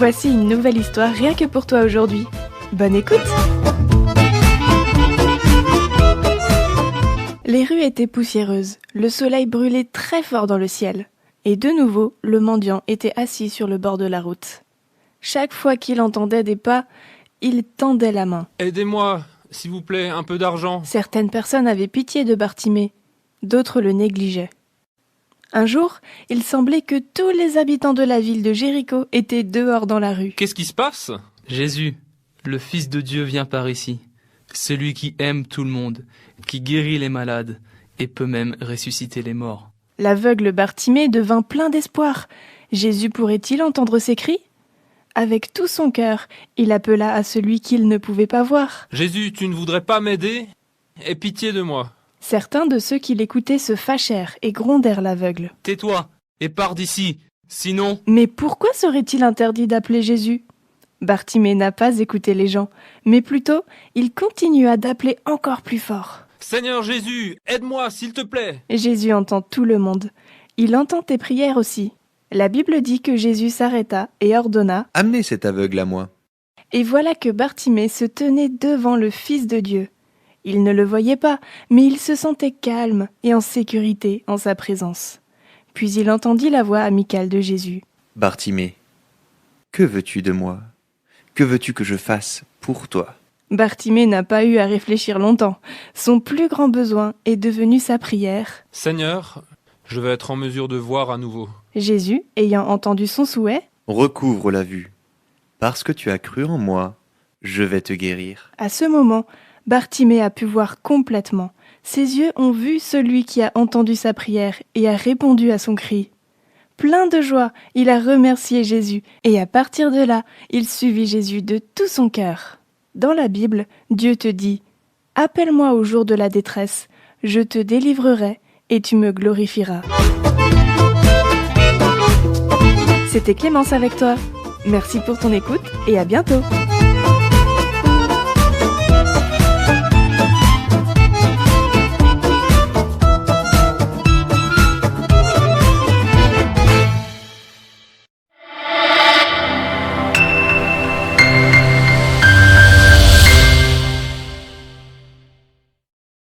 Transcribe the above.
Voici une nouvelle histoire rien que pour toi aujourd'hui. Bonne écoute! Les rues étaient poussiéreuses, le soleil brûlait très fort dans le ciel. Et de nouveau, le mendiant était assis sur le bord de la route. Chaque fois qu'il entendait des pas, il tendait la main. « Aidez-moi, s'il vous plaît, un peu d'argent. » Certaines personnes avaient pitié de Bartimée, d'autres le négligeaient. Un jour, il semblait que tous les habitants de la ville de Jéricho étaient dehors dans la rue. Qu'est-ce qui se passe? Jésus, le Fils de Dieu, vient par ici. Celui qui aime tout le monde, qui guérit les malades et peut même ressusciter les morts. L'aveugle Bartimée devint plein d'espoir. Jésus pourrait-il entendre ses cris? Avec tout son cœur, il appela à celui qu'il ne pouvait pas voir. « Jésus, tu ne voudrais pas m'aider? Aie pitié de moi. » Certains de ceux qui l'écoutaient se fâchèrent et grondèrent l'aveugle. « Tais-toi et pars d'ici, sinon... » Mais pourquoi serait-il interdit d'appeler Jésus? Bartimée n'a pas écouté les gens, mais plutôt, il continua d'appeler encore plus fort. « Seigneur Jésus, aide-moi, s'il te plaît. » Jésus entend tout le monde. Il entend tes prières aussi. La Bible dit que Jésus s'arrêta et ordonna « Amenez cet aveugle à moi. » Et voilà que Bartimée se tenait devant le Fils de Dieu. Il ne le voyait pas, mais il se sentait calme et en sécurité en sa présence. Puis il entendit la voix amicale de Jésus. « Bartimée, que veux-tu de moi? Que veux-tu que je fasse pour toi ?» Bartimée n'a pas eu à réfléchir longtemps. Son plus grand besoin est devenu sa prière. « Seigneur, je vais être en mesure de voir à nouveau. » Jésus, ayant entendu son souhait, « Recouvre la vue. Parce que tu as cru en moi, je vais te guérir. » À ce moment, Bartimée a pu voir complètement. Ses yeux ont vu celui qui a entendu sa prière et a répondu à son cri. Plein de joie, il a remercié Jésus et à partir de là, il suivit Jésus de tout son cœur. Dans la Bible, Dieu te dit « Appelle-moi au jour de la détresse, je te délivrerai et tu me glorifieras. » C'était Clémence avec toi. Merci pour ton écoute et à bientôt.